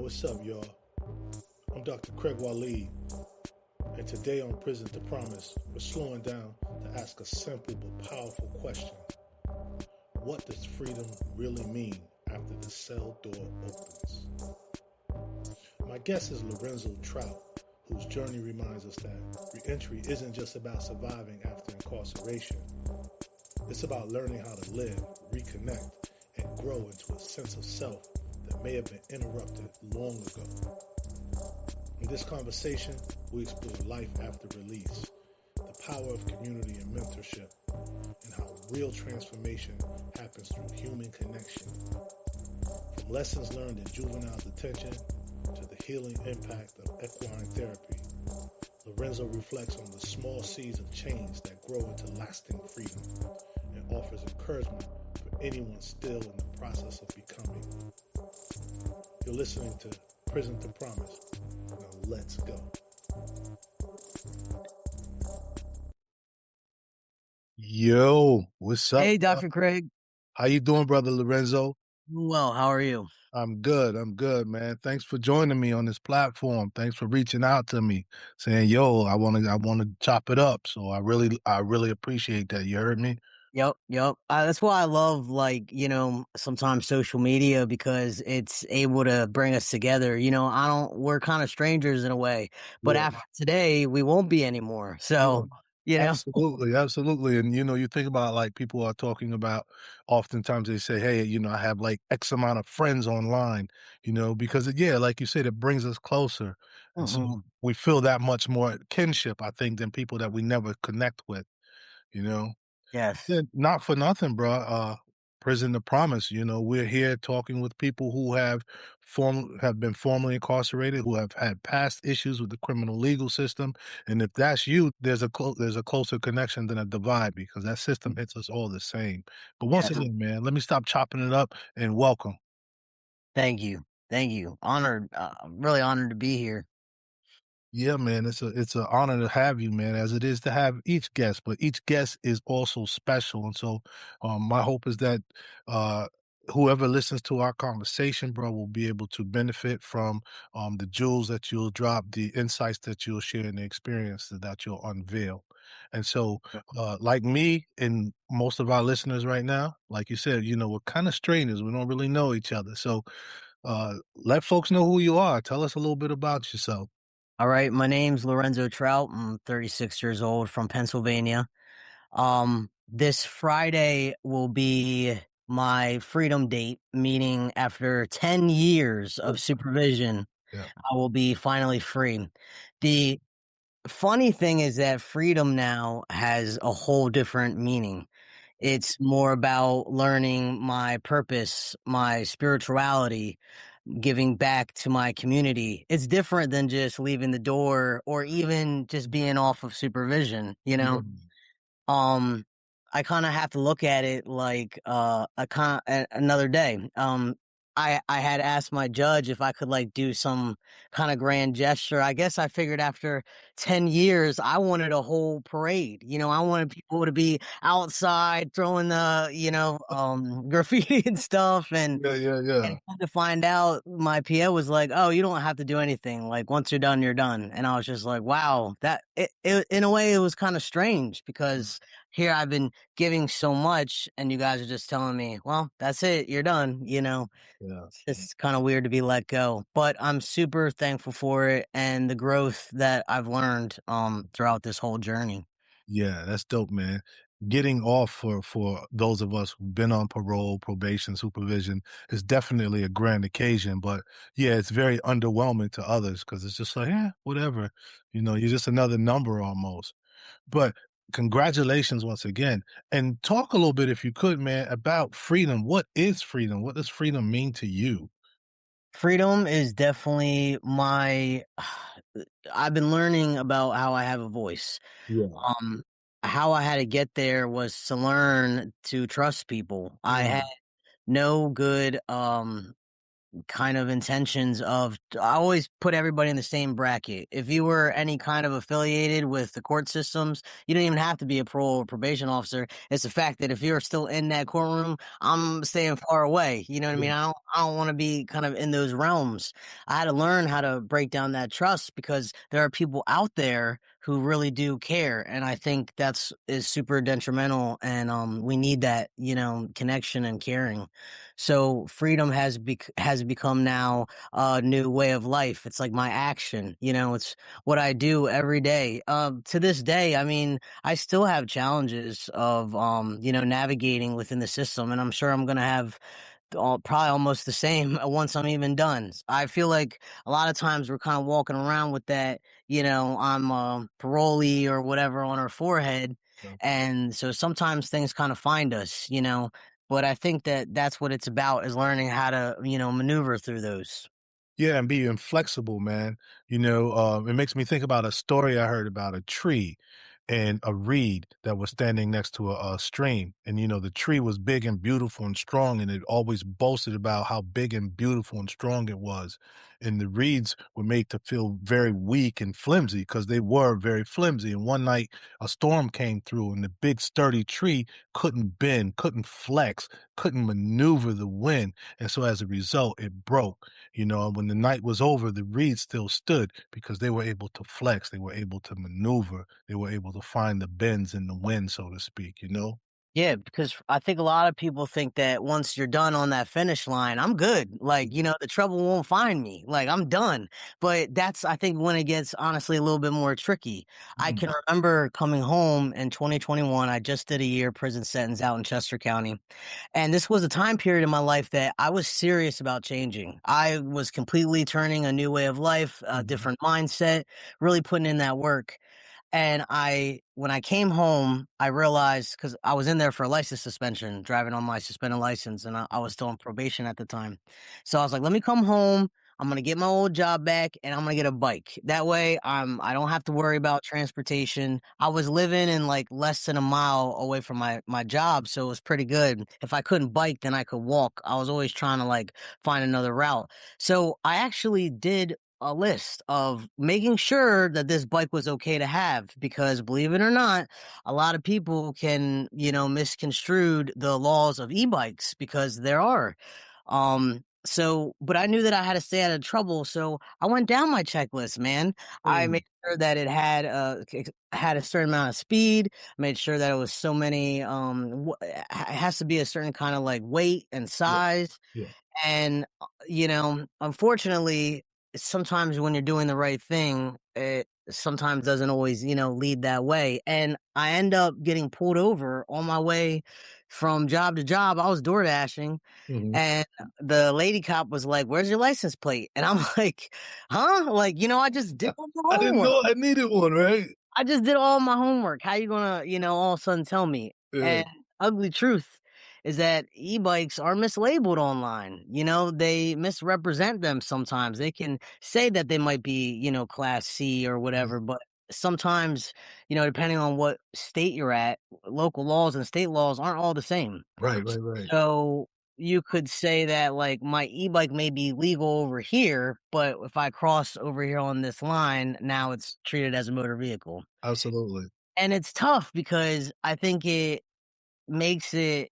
What's up, y'all? I'm Dr. Craig Waleed, and today on Prison to Promise, we're slowing down to ask a simple but powerful question. What does freedom really mean after the cell door opens? My guest is Lorenzo Trout, whose journey reminds us that reentry isn't just about surviving after incarceration. It's about learning how to live, reconnect, and grow into a sense of self that may have been interrupted long ago. In this conversation, we explore life after release, the power of community and mentorship, and how real transformation happens through human connection. From lessons learned in juvenile detention to the healing impact of equine therapy, Lorenzo reflects on the small seeds of change that grow into lasting freedom and offers encouragement for anyone still in the process of becoming. You're listening to Prison to Promise. Now let's go. Yo, what's up? Hey, Dr. Craig. How you doing, brother Lorenzo? Well, how are you? I'm good. I'm good, man. Thanks for joining me on this platform. Thanks for reaching out to me, saying, "Yo, I want to chop it up." So I really appreciate that. You heard me? Yep. That's why I love, sometimes social media because it's able to bring us together. We're kind of strangers in a way, but Yeah. after today, we won't be anymore. Yeah. So, you know, Absolutely, absolutely. And you think about like people are talking about oftentimes they say, hey, I have like X amount of friends online, because yeah, like you said, it brings us closer. And so Mhm. we feel that much more kinship, I think, than people that we never connect with, you know. Yes. Yeah, not for nothing, bro. Prison to Promise. We're here talking with people who have been formerly incarcerated, who have had past issues with the criminal legal system, and if that's you, there's a closer connection than a divide because that system hits us all the same. But once Yes. again, man, let me stop chopping it up and welcome. Thank you. Thank you. Honored. I'm really honored to be here. Yeah, man, it's an honor to have you, man, as it is to have each guest, but each guest is also special, and so, my hope is that, uh, whoever listens to our conversation, bro, will be able to benefit from, the jewels that you'll drop, the insights that you'll share, and the experiences that you'll unveil, and so, like me and most of our listeners right now, like you said, we're kinda strangers, we don't really know each other, so, let folks know who you are, tell us a little bit about yourself. All right. My name's Lorenzo Trout. I'm 36 years old from Pennsylvania. This Friday will be my freedom date, meaning after 10 years of supervision, Yeah. I will be finally free. The funny thing is that freedom now has a whole different meaning. It's more about learning my purpose, my spirituality, giving back to my community. It's different than just leaving the door or even just being off of supervision, you Yeah. know? Um, I kinda have to look at it like, another day. I had asked my judge if I could, like, do some kinda grand gesture. I guess I figured after 10 years, I wanted a whole parade, I wanted people to be outside throwing graffiti and stuff, Yeah, yeah, yeah. and come to find out, my PO was like, "Oh, you don't have to do anything. Like, once you're done, you're done." And I was just like, "Wow." In a way, it was kinda strange because here I've been giving so much, and you guys are just telling me, "Well, that's it. You're done." Yeah. It's kinda weird to be let go, but I'm super thankful for it and the growth that I've learned, throughout this whole journey. Yeah, that's dope, man. Getting off for those of us who've been on parole, probation, supervision is definitely a grand occasion, but yeah, it's very underwhelming to others because it's just like, "Yeah, whatever." You're just another number almost. But congratulations once again, and talk a little bit, if you could, man, about freedom. What is freedom? What does freedom mean to you? Freedom is definitely my I've been learning about how I have a voice. Yeah. Um, how I had to get there was to learn to trust people. I had Mm. no good, kind of intentions of I always put everybody in the same bracket. If you were any kind of affiliated with the court systems, you don't even have to be a parole or probation officer. It's the fact that if you're still in that courtroom, I'm staying far away. You know what I mean? Yeah. I don't want to be kind of in those realms. I had to learn how to break down that trust because there are people out there who really do care, and I think that's is super detrimental, and we need that, connection and caring. So freedom has become now a new way of life. It's like my action, it's what I do every day. To this day, I mean, I still have challenges of navigating within the system, and I'm sure I'm gonna have probably almost the same once I'm even done. I feel like a lot of times we're kind of walking around with that, I'm a parolee or whatever on our forehead. Yeah. And so sometimes things kind of find us, but I think that that's what it's about is learning how to, maneuver through those. Yeah, and being flexible, man. It makes me think about a story I heard about a tree and a reed that was standing next to a stream. And, the tree was big and beautiful and strong, and it always boasted about how big and beautiful and strong it was. And the reeds were made to feel very weak and flimsy because they were very flimsy. And one night, a storm came through, and the big, sturdy tree couldn't bend, couldn't flex, couldn't maneuver the wind. And so as a result, it broke. When the night was over, the reeds still stood because they were able to flex, they were able to maneuver, they were able to find the bends in the wind, so to speak. Yeah, because I think a lot of people think that once you're done on that finish line, I'm good. Like, the trouble won't find me. Like, I'm done. But that's, I think, when it gets honestly a little bit more tricky. I Mhm. can remember coming home in 2021. I just did a year prison sentence out in Chester County. And this was a time period in my life that I was serious about changing. I was completely turning a new way of life, a Mhm. different mindset, really putting in that work. And when I came home, I realized because I was in there for a license suspension, driving on my suspended license, and I was still on probation at the time. So I was like, let me come home. I'm gonna get my old job back, and I'm gonna get a bike. That way, I don't have to worry about transportation. I was living in like less than a mile away from my job, so it was pretty good. If I couldn't bike, then I could walk. I was always trying to like find another route. So I actually did a list of making sure that this bike was okay to have because believe it or not, a lot of people can, misconstrued the laws of e-bikes because there are. But I knew that I had to stay out of trouble, so I went down my checklist, man. I Mm. made sure that it had a certain amount of speed, made sure that it was so many it has to be a certain kind of like weight and Yeah, size. yeah. And, unfortunately, sometimes when you're doing the right thing, it sometimes doesn't always, lead that way. And I end up getting pulled over on my way from job to job. I was door dashing, Mhm. and the lady cop was like, "Where's your license plate?" And I'm like, "Huh?" Like, I just did all my I didn't homework. know I needed one, right? I just did all my homework. How you gonna, all of a sudden tell me? Yeah. And ugly truth is that e-bikes are mislabeled online. They misrepresent them sometimes. They can say that they might be, class C or Mhm. whatever, but sometimes, depending on what state you're at, local laws and state laws aren't all the same. Right, right, right. So you could say that like my e-bike may be legal over here, but if I cross over here on this line, now it's treated as a motor vehicle. Absolutely. And it's tough because I think it makes it,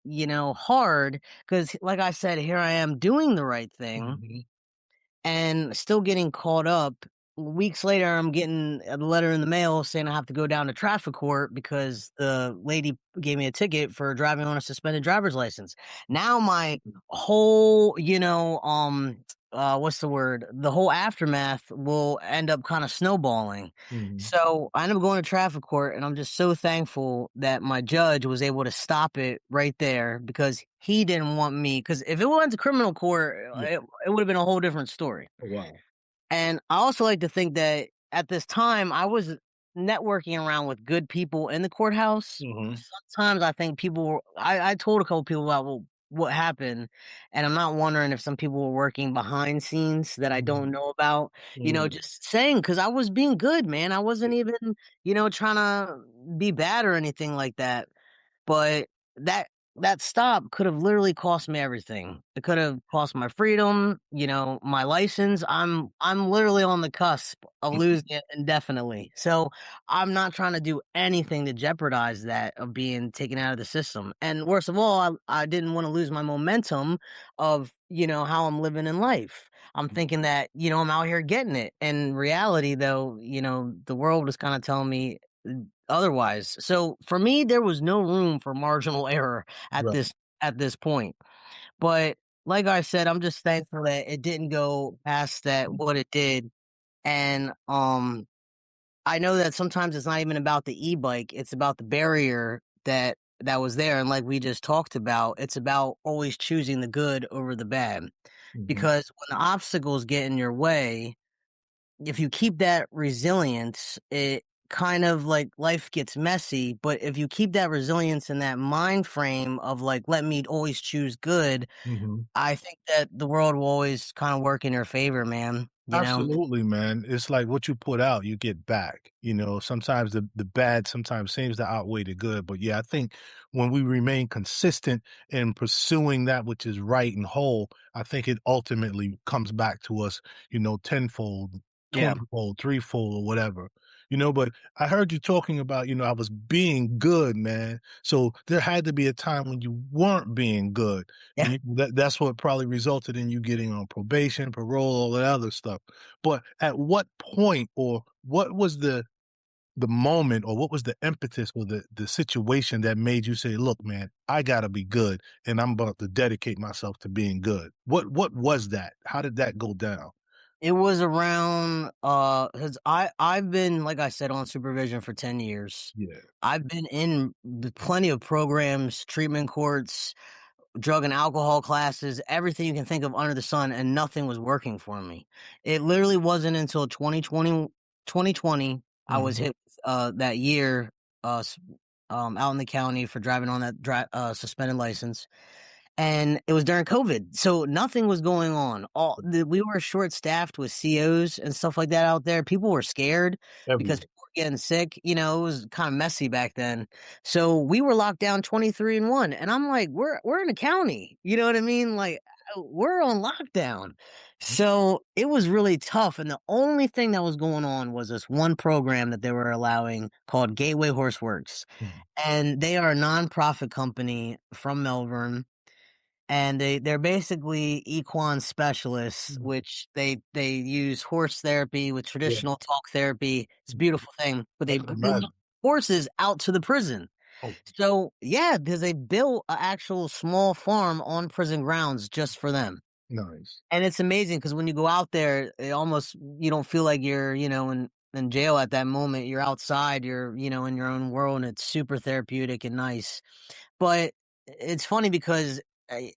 hard because like I said, here I am doing the right thing Mhm. and still getting caught up. Weeks later, I'm getting a letter in the mail saying I have to go down to traffic court because the lady gave me a ticket for driving on a suspended driver's license. Now my whole, what's the word? The whole aftermath will end up kind of snowballing. Mhm. So I end up going to traffic court, and I'm just so thankful that my judge was able to stop it right there because he didn't want me. Because if it went to criminal court, Yeah. it would have been a whole different story. Oh, wow. And I also like to think that at this time, I was networking around with good people in the courthouse. Mhm. Sometimes I think I told a couple people about what happened, and I'm not wondering if some people were working behind scenes that I Mhm. don't know about, Mhm. just saying, because I was being good, man. I wasn't even, trying to be bad or anything like that. But that that stop could have literally cost me everything. It could have cost my freedom, my license. I'm literally on the cusp of Mhm. losing it indefinitely. So I'm not trying to do anything to jeopardize that of being taken out of the system. And worst of all, I didn't want to lose my momentum of, how I'm living in life. I'm thinking that, I'm out here getting it. In reality, though, the world was kind of telling me otherwise. So for me, there was no room for marginal error at Right. this point. But like I said, I'm just thankful that it didn't go past that what it did. And I know that sometimes it's not even about the e-bike, it's about the barrier that was there. And like we just talked about, it's about always choosing the good over the bad. Mhm. Because when the obstacles get in your way, if you keep that resilience, it kind of like life gets messy. But if you keep that resilience in that mind frame of like, let me always choose good, Mhm. I think that the world will always kind of work in your favor, man. You know? Absolutely, man. It's like what you put out, you get back. Sometimes the bad sometimes seems to outweigh the good. But yeah, I think when we remain consistent in pursuing that which is right and whole, I think it ultimately comes back to us, tenfold, Yeah. 20-fold, threefold, or whatever. But I heard you talking about, I was being good, man. So there had to be a time when you weren't being good. Yeah. And that's what probably resulted in you getting on probation, parole, all that other stuff. But at what point or what was the moment or what was the impetus or the situation that made you say, "Look, man, I gotta be good and I'm about to dedicate myself to being good." What was that? How did that go down? It was around because I've been, like I said, on supervision for 10 years. Yeah. I've been in plenty of programs, treatment courts, drug and alcohol classes, everything you can think of under the sun, and nothing was working for me. It literally wasn't until 2020 I was Mhm. hit that year out in the county for driving on that suspended license, and it was during COVID, so nothing was going on. We were short staffed with COs and stuff like that out there. People were scared because Everywhere. people were getting sick. It was kind of messy back then. So we were locked down 23 and 1, and I'm like, we're in a county. You know what I mean? Like we're on lockdown. So it was really tough, and the only thing that was going on was this one program that they were allowing called Gateway Horseworks, Mhm. and they are a nonprofit company from Melbourne, and they're basically equine specialists, Mhm. which they use horse therapy with Yeah. traditional talk therapy. It's a Mhm. beautiful thing, but I they can bring imagine. horses out to the prison. Oh, So yeah, because they built an actual small farm on prison grounds just for them. nice. And it's amazing because when you go out there, you don't feel like you're, in jail at that moment. You're outside, you're, in your own world, and it's super therapeutic and nice. But it's funny because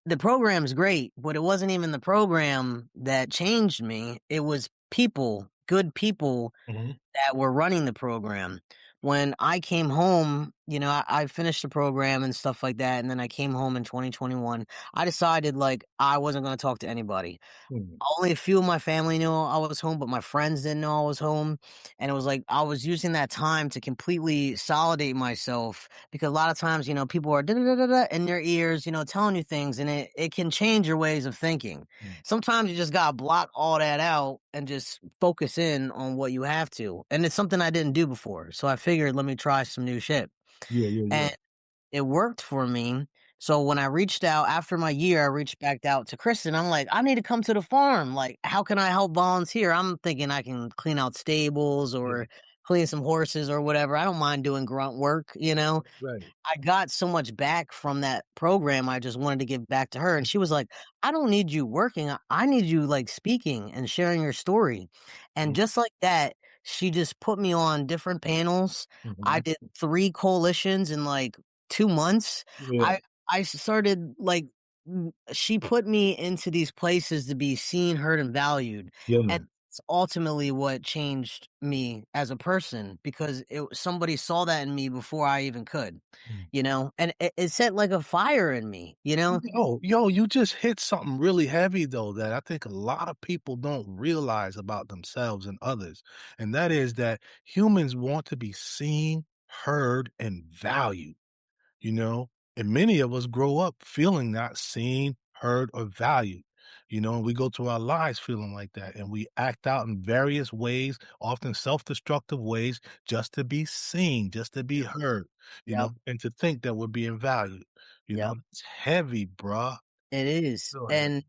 the program's great, but it wasn't even the program that changed me. It was people, good people Mhm. that were running the program. When I came home, I finished the program and stuff like that. And then I came home in 2021. I decided like I wasn't going to talk to anybody. Mhm. Only a few of my family knew I was home, but my friends didn't know I was home. And it was like I was using that time to completely solidate myself because a lot of times, people are da da da da in your ears, telling you things, and it can change your ways of thinking. Mhm. Sometimes you just gotta block all that out and just focus in on what you have to. And it's something I didn't do before. So I figured let me try some new shit. Yeah, yeah, yeah. And it worked for me. So when I reached out after my year, I reached back out to Kristen. I'm like, I need to come to the farm. Like, how can I help volunteer? I'm thinking I can clean out stables Yeah. or clean some horses or whatever. I don't mind doing grunt work. Right. I got so much back from that program, I just wanted to give back to her, and she was like, "I don't need you working, I need you, like, speaking and sharing your story." And Mhm. just like that, she just put me on different panels. I Mhm. did 3 coalitions in, like, 2 months. Yeah. I started, like she put me into these places to be seen, heard, and valued, Yeah, and man. it's ultimately what changed me as a person because somebody saw that in me before I even could. Mm. And it set like a fire in me, you know? Yo, you just hit something really heavy though that I think a lot of people don't realize about themselves and others. And that is that humans want to be seen, heard, and valued, you know? And many of us grow up feeling not seen, heard, or valued. And we go through our lives feeling like that. And we act out in various ways, often self destructive ways, just to be seen, just to be heard, Yep. and to think that we're being valued. Yep. It's heavy, bruh. It is. Go ahead.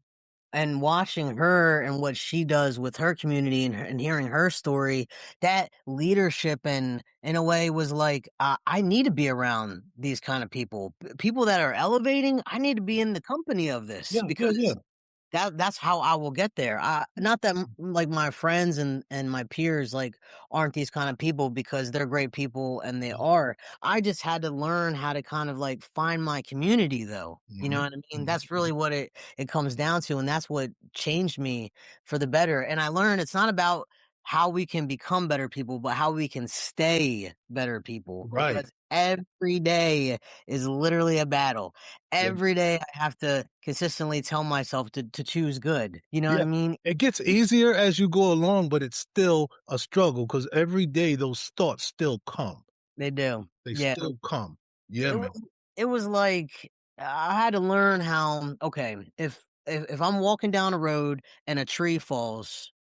And watching her and what she does with her community and hearing her story, that leadership and in a way was like, I need to be around these kind of people, people that are elevating. I need to be in the company of this Yeah, yeah, yeah. because that's how I will get there. Not that like my friends and my peers like aren't these kind of people because they're great people and they are. I just had to learn how to kind of like find my community though. You know Mhm, what I mean? mhm, That's really what it comes down to, and that's what changed me for the better. And I learned it's not about how we can become better people, but how we can stay better people right. because every day is literally a battle. Yeah. Every day I have to consistently tell myself to choose good, you know what Yeah. I mean? It gets easier as you go along, but it's still a struggle because every day those thoughts still come. They do. They Yeah. still come. Yeah, It man. was it was like I had to learn how, okay, if I'm walking down a road and a tree falls,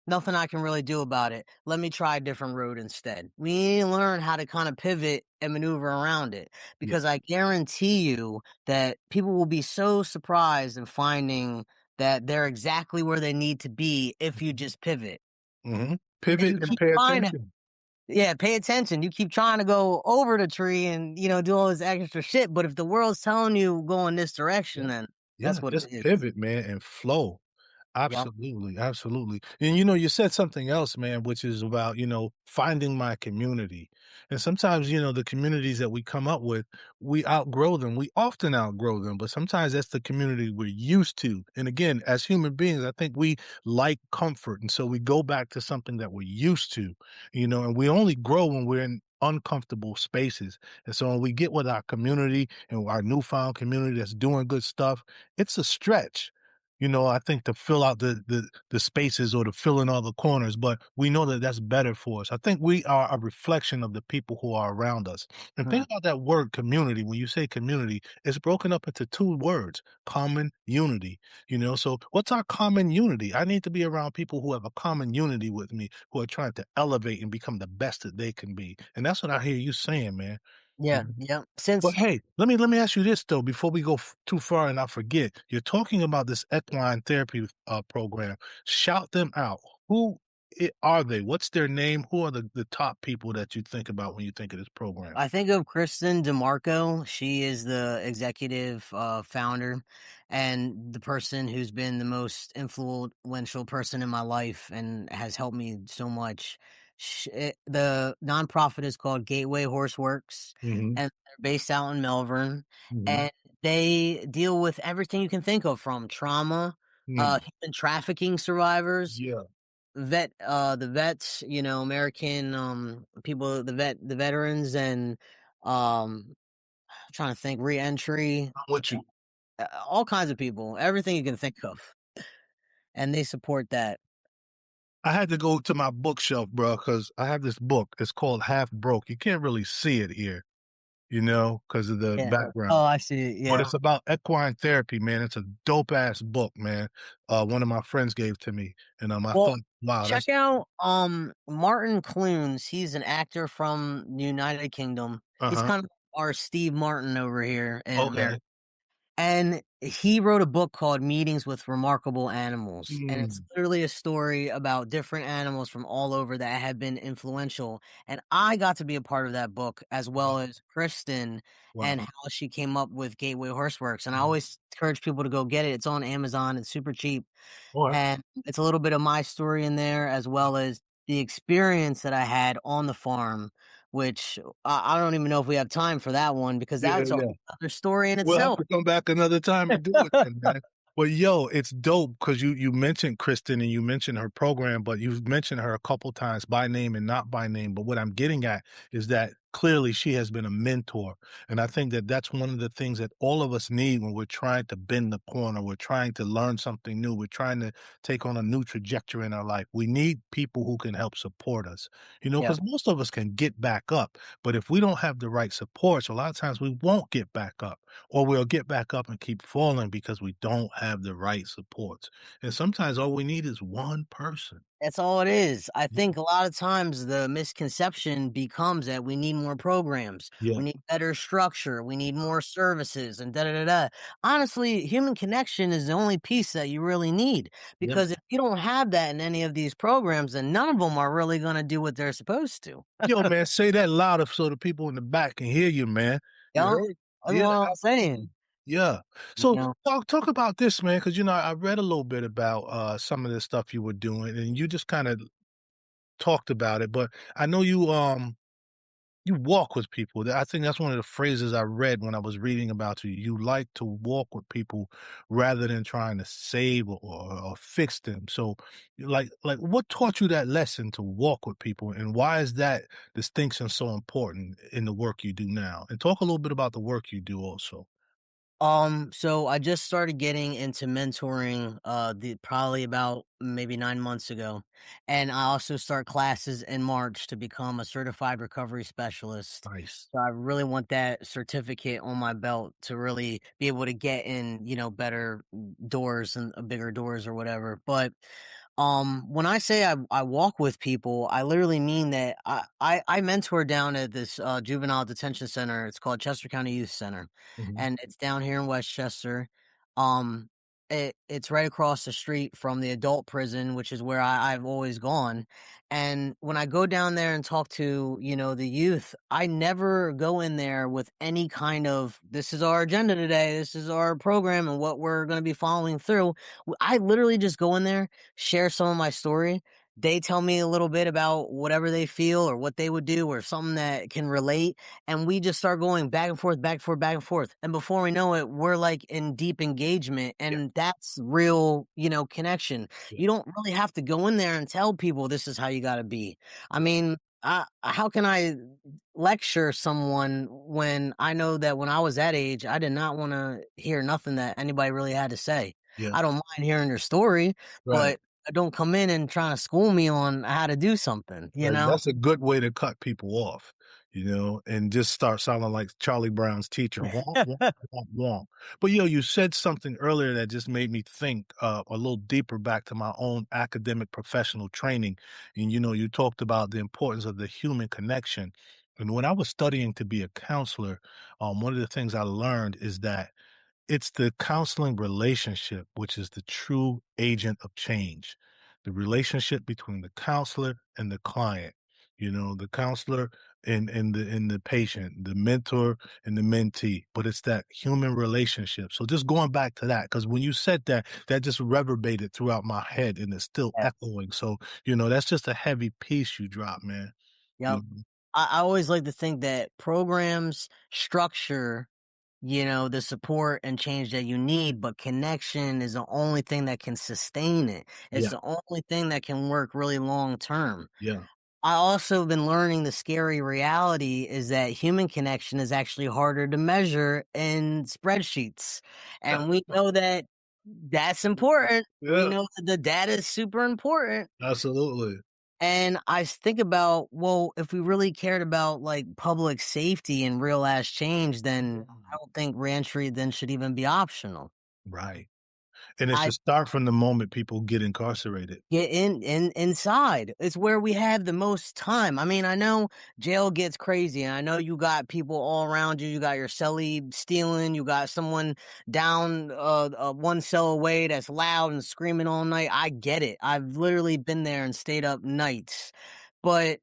nothing I can really do about it. Let me try a different road instead. We need to learn how to kind of pivot and maneuver around it Yeah. because I guarantee you that people will be so surprised in finding that they're exactly where they need to be if you just pivot. Mhm. And Pivot you and keep pay trying to, attention. yeah, pay attention. You keep trying to go over the tree and, do all this extra shit. But if the world's telling you go in this Yeah. direction, then Yeah, that's what it just is. pivot, man, and flow. Yep. Absolutely, absolutely. And you said something else, man, which is about, finding my community. And sometimes, the communities that we come up with, we outgrow them. We often outgrow them, but sometimes that's the community we're used to. And again, as human beings, I think we like comfort. And so we go back to something that we're used to, and we only grow when we're in uncomfortable spaces. And so when we get with our community and our newfound community that's doing good stuff, it's a stretch. I think to fill out the spaces or to fill in all the corners, but we know that that's better for us. I think we are a reflection of the people who are around us. And think Mhm. about that word community. When you say community, it's broken up into two words, common unity. So what's our common unity? I need to be around people who have a common unity with me, who are trying to elevate and become the best that they can be. And that's what I hear you saying, man. Yeah. Mhm. Yeah. But Since hey, let me ask you this though, before we go too far and I forget. You're talking about this equine therapy program. Shout them out. Who are they? What's their name? Who are the top people that you think about when you think of this program? I think of Kristen DeMarco. She is the executive founder and the person who's been the most influential person in my life and has helped me so much. The nonprofit is called Gateway Horseworks, Hmm. and they're based out in Melbourne. Hmm. And they deal with everything you can think of from trauma, Mm. human trafficking survivors, Yeah. the vets, American, people, the veterans and, I'm trying to think, reentry, I'm with you. all kinds of people, everything you can think of, and they support that. I had to go to my bookshelf, bro, because I have this book. It's called Half Broke. You can't really see it here, because of the Yeah. Oh, background. I see it, But yeah. it's about equine therapy, man. It's a dope ass book, man. One of my friends gave to me, and I Well, thought, wow, that's check out, Martin Clunes, he's an actor from the United Kingdom. He's uh-huh. kind of our Steve Martin over here in Okay. America. And he wrote a book called Meetings with Remarkable Animals, and it's Mm, literally a story about different animals from all over that have been influential, and I got to be a part of that book as well wow, as Kristen wow. and how she came up with Gateway Horseworks, and I Mhm. always encourage people to go get it. It's on Amazon, it's super cheap, Alright. and it's a little bit of my story in there as well as the experience that I had on the farm, which I don't even know if we have time for that one because Yeah, that's a yeah. whole other story in We'll have itself. to come back another time and do it then, man. But yo, it's dope because you mentioned Kristen and you mentioned her program, but you've mentioned her a couple times by name and not by name. But what I'm getting at is that clearly she has been a mentor, and I think that that's one of the things that all of us need when we're trying to bend the corner, we're trying to learn something new, we're trying to take on a new trajectory in our life. We need people who can help support us, Yep. because most of us can get back up, but if we don't have the right supports, a lot of times we won't get back up, or we'll get back up and keep falling because we don't have the right supports. And sometimes all we need is one person. That's all it is. I Yeah, think a lot of times the misconception becomes that we need more programs, yeah, we need better structure, we need more services, and da da da da. Honestly, human connection is the only piece that you really need yeah. because if you don't have that in any of these programs, then none of them are really going to do what they're supposed to. Yo, man, say that louder so the people in the back can hear you, man. You You know? heard? That's Yeah, what I'm absolutely. saying. Yeah. You So know? talk about this, man, because I read a little bit about some of the stuff you were doing, and you just kind of talked about it. But I know you walk with people. I think that's one of the phrases I read when I was reading about you. You like to walk with people rather than trying to save or fix them. So, what taught you that lesson to walk with people, and why is that distinction so important in the work you do now? And talk a little bit about the work you do also. So I just started getting into mentoring the probably about maybe 9 months ago. And I also start classes in March to become a certified recovery specialist. Nice. So I really want that certificate on my belt to really be able to get in, better doors and bigger doors or whatever. But when I say I walk with people, I literally mean that I mentor down at this juvenile detention center. It's called Chester County Youth Center, Hmm. and it's down here in Westchester. Um, it's right across the street from the adult prison, which is where I've always gone. And when I go down there and talk to, the youth, I never go in there with any kind of, this is our agenda today, this is our program and what we're going to be following through. I literally just go in there, share some of my story. They tell me a little bit about whatever they feel or what they would do or something that can relate. And we just start going back and forth, back and forth, back and forth. And before we know it, we're like in deep engagement. Yeah, And that's real, connection. yeah, You don't really have to go in there and tell people this is how you got to be. I mean, how can I lecture someone when I know that when I was that age, I did not want to hear nothing that anybody really had to say. yeah. I don't mind hearing their story, Right. but don't come in and try to school me on how to do something, you Right, know? that's a good way to cut people off, and just start sounding like Charlie Brown's teacher. "Womp, womp, womp, womp." But, you said something earlier that just made me think, a little deeper back to my own academic professional training, and, you talked about the importance of the human connection, and when I was studying to be a counselor, one of the things I learned is that it's the counseling relationship which is the true agent of change. The relationship between the counselor and the client. The counselor and the patient, the mentor and the mentee. But it's that human relationship. So just going back to that, because when you said that, that just reverberated throughout my head and it's still Yeah. echoing. So, that's just a heavy piece you dropped, man. You Yep. know? I always like to think that programs structure, the support and change that you need, but connection is the only thing that can sustain it. It's Yeah, the only thing that can work really long term. yeah. I also been learning the scary reality is that human connection is actually harder to measure in spreadsheets. And we know that that's important. We Yeah, know that the data is super important. absolutely. And I think about, well, if we really cared about like public safety and real ass change, then I don't think reentry then should even be optional. Right. And it I should start from the moment people get incarcerated. get inside. It's where we have the most time. I mean, I know jail gets crazy, and I know you got people all around you. You got your cellie stealing. You got someone down one cell away that's loud and screaming all night. I get it. I've literally been there and stayed up nights, but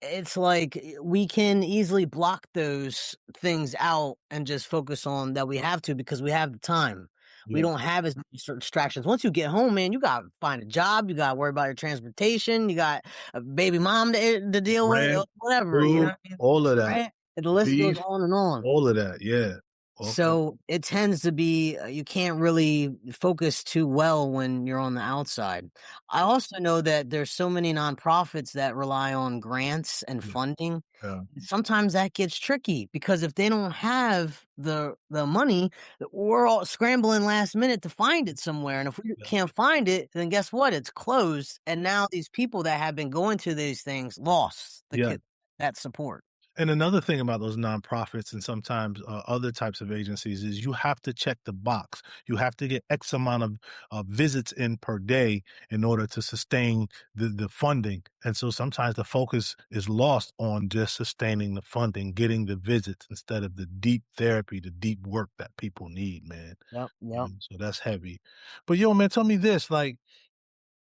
it's like we can easily block those things out and just focus on that we have to because we have the time. We Yeah. don't have as many distractions. Once you get home, man, you gotta find a job. You gotta worry about your transportation. You got a baby mom to deal with, Rent, whatever. You know food, what I mean? all of that. Right? And the list goes Beef, on and on. all of that, yeah. Okay. So it tends to be you can't really focus too well when you're on the outside. I also know that there's so many nonprofits that rely on grants and Yeah. funding. Yeah. Sometimes that gets tricky because if they don't have the money, we're all scrambling last minute to find it somewhere. And if we Yeah. can't find it, then guess what? It's closed. And now these people that have been going to these things lost Yeah. that support. And another thing about those nonprofits and sometimes other types of agencies is you have to check the box. You have to get X amount of visits in per day in order to sustain the funding. And so sometimes the focus is lost on just sustaining the funding, getting the visits instead of the deep therapy, the deep work that people need, man. Yep, You yep. know, so that's heavy. But yo, man, tell me this, like,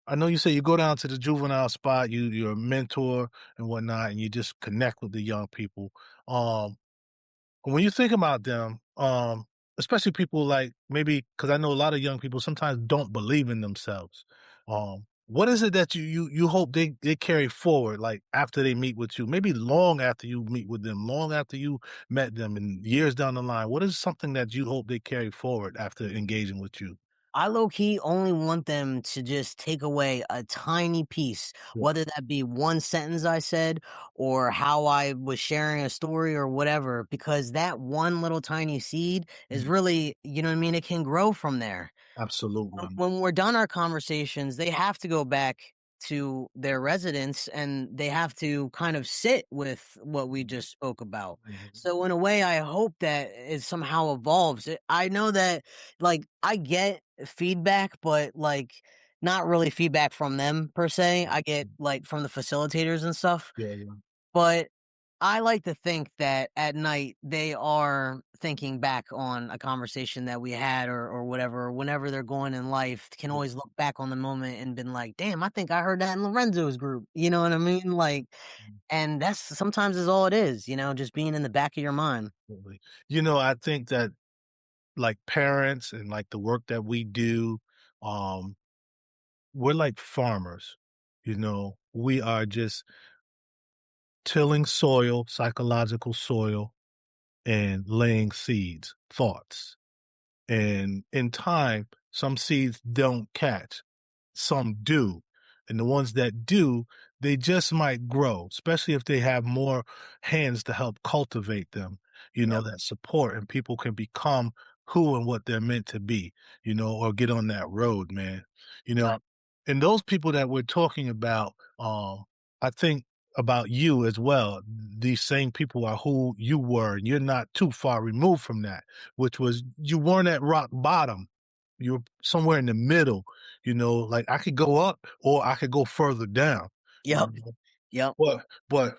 I know you say you go down to the juvenile spot, you're a mentor and whatnot, and you just connect with the young people. Um, when you think about them, especially people like maybe because I know a lot of young people sometimes don't believe in themselves. What is it that you hope they carry forward, like after they meet with you, maybe long after you meet with them, long after you met them, and years down the line? What is something that you hope they carry forward after engaging with you? I low key only want them to just take away a tiny piece, Yeah. whether that be one sentence I said or how I was sharing a story or whatever, because that one little tiny seed is Mhm. really, you know what I mean? It can grow from there. Absolutely. When we're done our conversations, they have to go back to their residence and they have to kind of sit with what we just spoke about. Mhm. So in a way, I hope that it somehow evolves. I know that like I get feedback, but like not really feedback from them per se. I get like from the facilitators and stuff. Yeah, yeah. But I like to think that at night they are thinking back on a conversation that we had or whatever, whenever they're going in life, can Yeah. always look back on the moment and been like, "Damn, I think I heard that in Lorenzo's group." You know what I mean? Like, Mhm. and that's sometimes is all it is, just being in the back of your mind. Absolutely. You know, I think that like parents and like the work that we do, um, we're like farmers. You know, we are just tilling soil, psychological soil, and laying seeds, thoughts. And in time, some seeds don't catch, some do. And the ones that do, they just might grow, especially if they have more hands to help cultivate them, Yep. that support and people can become who and what they're meant to be, or get on that road, man. You know, Yep. and those people that we're talking about, I think about you as well. These same people are who you were, and you're not too far removed from that, which was you weren't at rock bottom. You're somewhere in the middle, like I could go up or I could go further down. You Yep. know? Yep. But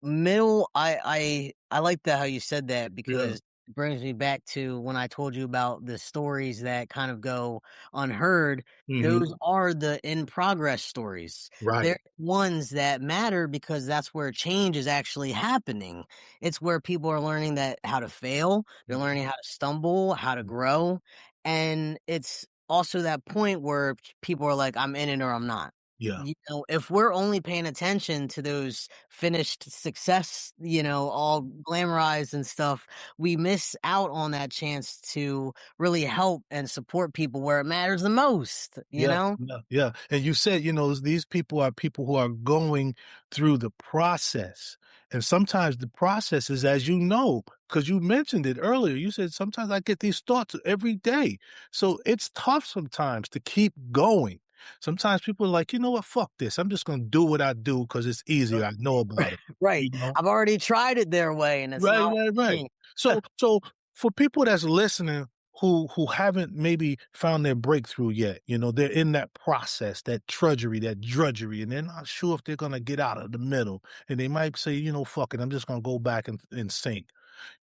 Middle, I like that how you said that yeah. because it brings me back to when I told you about the stories that kind of go unheard. Those Mhm. are the in progress stories. Right. They're ones that matter because that's where change is actually happening. It's where people are learning that how to fail, they're Mhm. learning how to stumble, how to grow, and it's also that point where people are like, I'm in it or I'm not. Yeah. If we're only paying attention to those finished success, all glamorized and stuff, we miss out on that chance to really help and support people where it matters the most, you Yeah, know? yeah, yeah, and you said, these people are people who are going through the process, and sometimes the process is, as because you mentioned it earlier, you said, "Sometimes I get these thoughts every day." So, it's tough sometimes to keep going. Sometimes people are like, "You know what? Fuck this. I'm just gonna do what I do because it's easier. I know about it." Right. You know? I've already tried it their way and it's Right, not right, right. working. So for people that's listening who haven't maybe found their breakthrough yet, they're in that process, that trudgery, that drudgery, and they're not sure if they're gonna get out of the middle. And they might say, fuck it, I'm just gonna go back and sink.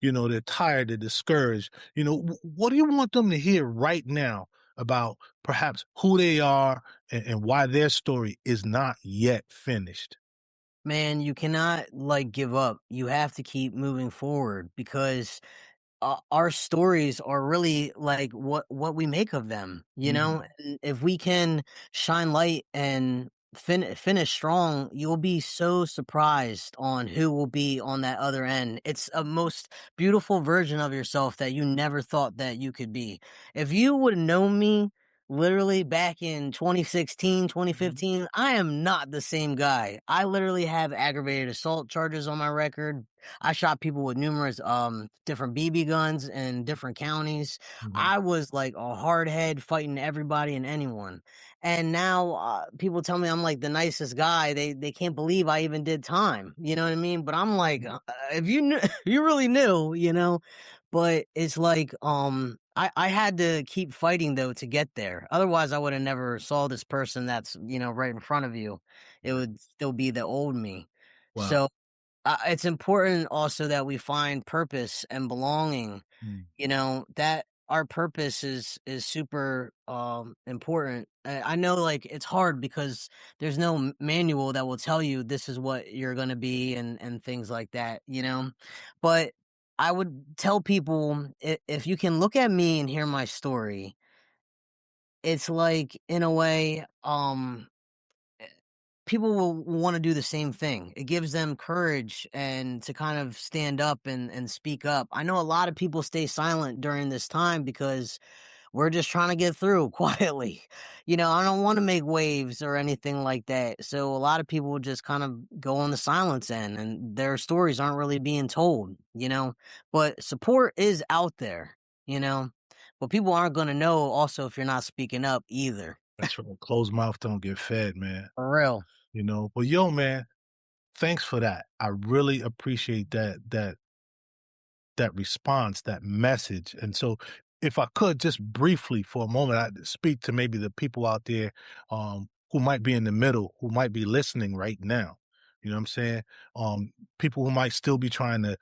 They're tired, they're discouraged. What do you want them to hear right now about perhaps who they are and why their story is not yet finished? Man, you cannot like give up. You have to keep moving forward because our stories are really like what we make of them, Mhm. And if we can shine light and finish strong, you'll be so surprised on who will be on that other end. It's a most beautiful version of yourself that you never thought that you could be. If you would have known me literally back in 2016, Mhm. 2015, I am not the same guy. I literally have aggravated assault charges on my record. I shot people with numerous different BB guns in different counties. Mhm. I was like a hard head fighting everybody and anyone. And now people tell me I'm like the nicest guy. They can't believe I even did time. You know what I mean? But I'm like, if you knew, you really knew, you know. But it's like I had to keep fighting though to get there. Otherwise, I would have never saw this person that's right in front of you. It would still be the old me. Wow. So it's important also that we find purpose and belonging, Mm. that our purpose is super important. I know like it's hard because there's no manual that will tell you this is what you're going to be and things like that. But I would tell people, if you can look at me and hear my story, it's like in a way people will want to do the same thing. It gives them courage and to kind of stand up and speak up. I know a lot of people stay silent during this time because we're just trying to get through quietly. I don't want to make waves or anything like that. So a lot of people will just kind of go on the silence end and their stories aren't really being told. But support is out there. But people aren't going to know also if you're not speaking up either. That's right. Closed mouth don't get fed, man. For real. But yo, man, thanks for that. I really appreciate that response, that message. And so if I could just briefly for a moment, I'd speak to maybe the people out there who might be in the middle, who might be listening right now. You know what I'm saying? People who might still be trying to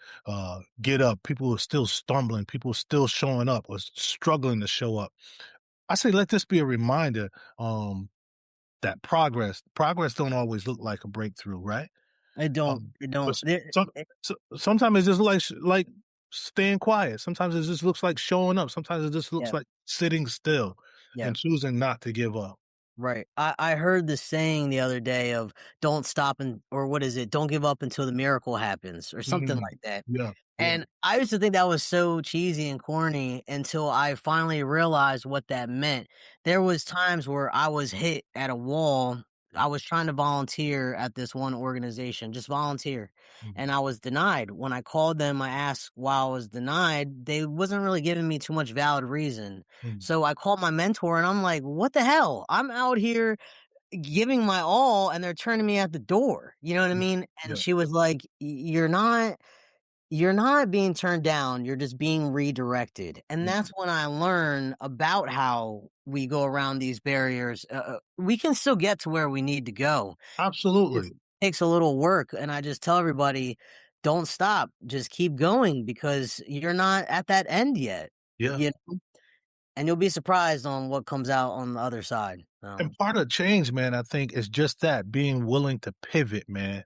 get up, people who are still stumbling, people still showing up or struggling to show up. I say let this be a reminder that progress don't always look like a breakthrough, right? It don't. Um, It but don't. sometimes it just like staying quiet. Sometimes it just looks like showing up. Sometimes it just looks Yeah. like sitting still Yeah. and choosing not to give up. Right. I heard the saying the other day of don't stop or what is it? Don't give up until the miracle happens or something Mhm. like that. Yeah, yeah. And I used to think that was so cheesy and corny until I finally realized what that meant. There was times where I was hit at a wall. I was trying to volunteer at this one organization, just volunteer, Mhm, and I was denied. When I called them, I asked why I was denied. They wasn't really giving me too much valid reason. mhm. So I called my mentor and I'm like, "What the hell? I'm out here giving my all and they're turning me at the door." You know what I Yeah, mean? And yeah, she was like, you're not being turned down, you're just being redirected." And mhm. that's when I learn about how we go around these barriers. We can still get to where we need to go. It just Absolutely. takes a little work. And I just tell everybody, don't stop, just keep going because you're not at that end yet. Yeah. You and you'll be surprised on what comes out on the other side. And part of change, man, I think is just that, being willing to pivot, man,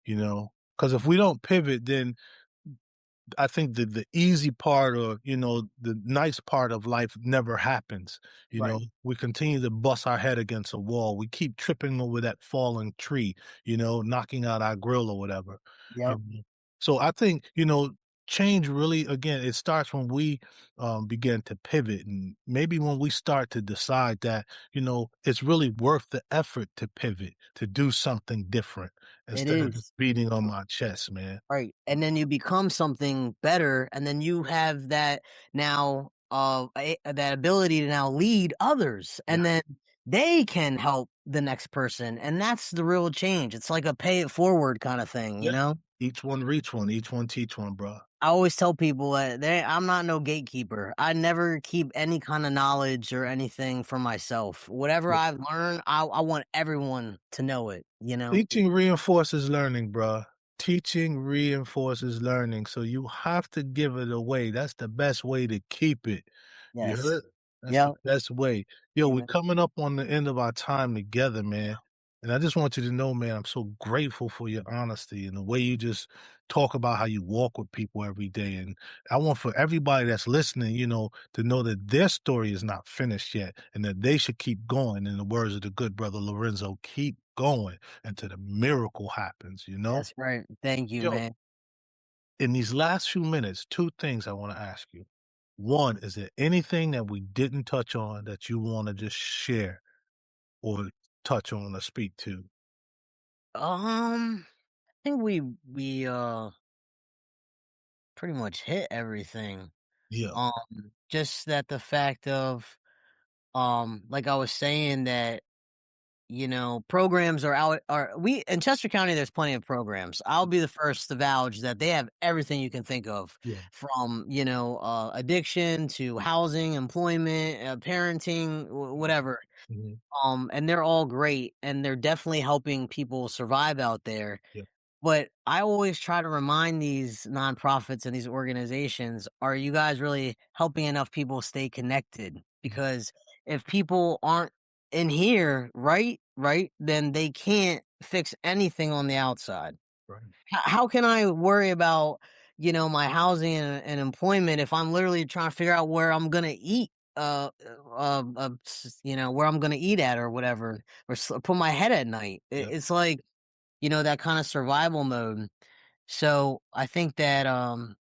because if we don't pivot, then I think the easy part or, the nice part of life never happens. Right. We continue to bust our head against a wall. We keep tripping over that falling tree, knocking out our grill or whatever. You Yep. know? So I think, change really, again, it starts when we begin to pivot. And maybe when we start to decide that, it's really worth the effort to pivot, to do something different It instead of just is. beating on my chest, man. Right. And then you become something better, and then you have that now that ability to now lead others, Yeah. and then they can help the next person. And that's the real change. It's like a pay it forward kind of thing, you Yeah. know? Each one reach one, each one teach one, bro. I always tell people that I'm not no gatekeeper. I never keep any kind of knowledge or anything for myself. Whatever Yeah. I've learned, I want everyone to know it. Teaching reinforces learning, bro. Teaching reinforces learning, so you have to give it away. That's the best way to keep it. You Yes. heard? That's the Yep. best way. Yo, we're Amen. coming up on the end of our time together, man. And I just want you to know, man, I'm so grateful for your honesty and the way you just talk about how you walk with people every day. And I want for everybody that's listening, to know that their story is not finished yet and that they should keep going. In the words of the good brother Lorenzo, keep going until the miracle happens, you know? That's right. Thank you, Yo, man. in these last few minutes, two things I want to ask you. One, is there anything that we didn't touch on that you want to just share or touch on or speak to? I think we pretty much hit everything. Yeah, Just that the fact of like I was saying that programs are out are we in Chester County, there's plenty of programs. I'll be the first to vouch that they have everything you can think of, yeah, from, addiction to housing, employment, parenting, whatever. mhm, And they're all great, and they're definitely helping people survive out there. yeah, But I always try to remind these nonprofits and these organizations, are you guys really helping enough people stay connected? mhm, Because if people aren't in here, right, then they can't fix anything on the outside. right, How can I worry about, my housing and employment if I'm literally trying to figure out where I'm gonna eat? Where I'm gonna eat at or whatever, or put my head at night. yeah, It's like, that kind of survival mode. So I think that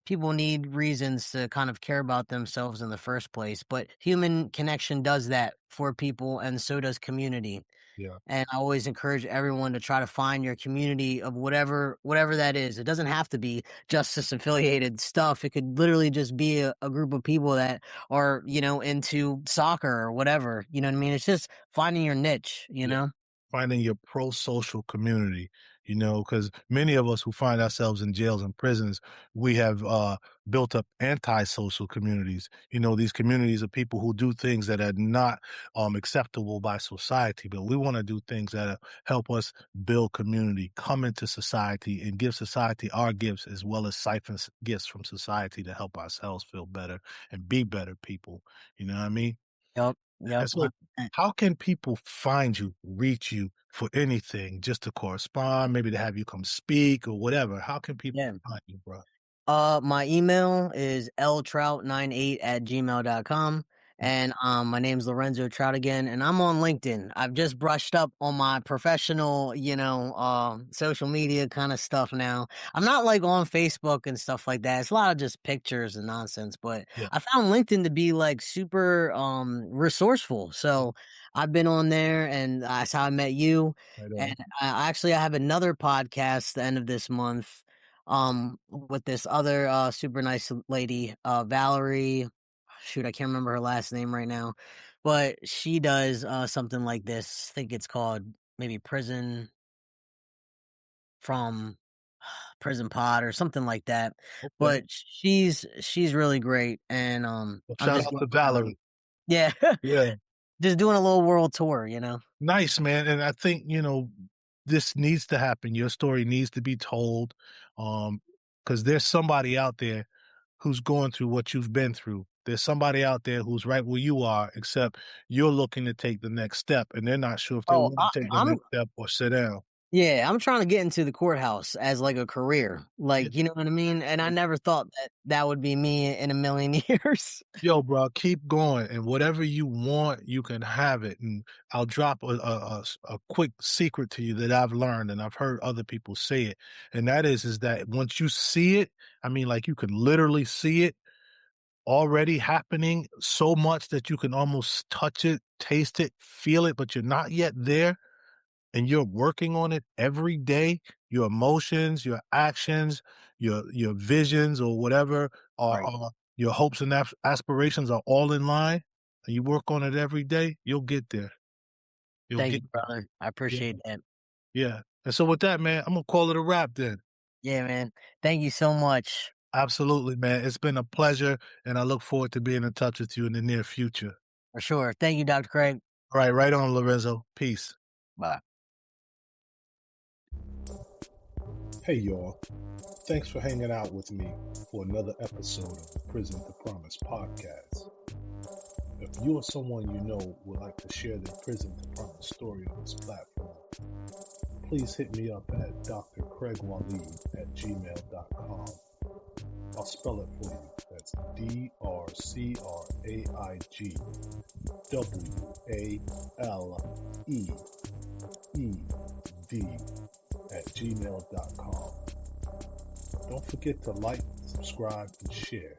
people need reasons to kind of care about themselves in the first place. But human connection does that for people, and so does community. yeah, And I always encourage everyone to try to find your community of whatever that is. It doesn't have to be justice affiliated stuff. It could literally just be a group of people that are, into soccer or whatever. You know what I mean? It's just finding your niche, you yeah. know? Finding your pro-social community, because many of us who find ourselves in jails and prisons, we have built up anti-social communities. These communities of people who do things that are not acceptable by society, but we want to do things that help us build community, come into society, and give society our gifts as well as siphon gifts from society to help ourselves feel better and be better people. You know what I mean? Yep. Yep. And so 100%. how can people find you, reach you for anything, just to correspond, maybe to have you come speak or whatever? How can people Yeah. find you, bro? My email is ltrout98@gmail.com. Mm, And my name's Lorenzo Trout again, and I'm on LinkedIn. I've just brushed up on my professional, social media kind of stuff now. I'm not like on Facebook and stuff like that. It's a lot of just pictures and nonsense, but yeah, I found LinkedIn to be like super resourceful. yeah, So I've been on there, and that's how I met you. right And on. I have another podcast the end of this month, with this other super nice lady, Valerie. Shoot, I can't remember her last name right now, but she does something like this. I think it's called maybe from Prison Pod or something like that. Okay. But she's really great, and Well, I'm shout just out going to around. Valerie. Yeah, Yeah. just doing a little world tour. Nice, man. And I think, this needs to happen. Your story needs to be told. Because there's somebody out there who's going through what you've been through. There's somebody out there who's right where you are, except you're looking to take the next step and they're not sure if they Oh, want to take the I'm next step or sit down. Yeah, I'm trying to get into the courthouse as like a career. Yeah. Like, you know what I mean? And I never thought that that would be me in a million years. Yo, bro, keep going, and whatever you want, you can have it. And I'll drop a quick secret to you that I've learned, and I've heard other people say it, and that is that once you see it, I mean, like you can literally see it already happening so much that you can almost touch it, taste it, feel it, but you're not yet there and you're working on it every day, your emotions, your actions, your visions or whatever Right. are your hopes and aspirations are all in line, and you work on it every day, you'll get there. You'll Thank get you, brother. I yeah, appreciate that. yeah. And so with that, man, I'm gonna call it a wrap then. Yeah, man. Thank you so much. Absolutely, man. It's been a pleasure, and I look forward to being in touch with you in the near future. For sure. Thank you, Dr. Craig. All right on, Lorenzo. Peace. Bye. Hey, y'all. Thanks for hanging out with me for another episode of the Prison to Promise podcast. If you or someone you know would like to share their Prison to Promise story on this platform, please hit me up at drcraigwaleed@gmail.com. I'll spell it for you. That's DRCRAIGWALEED. waleed@gmail.com. Don't forget to like, subscribe, and share.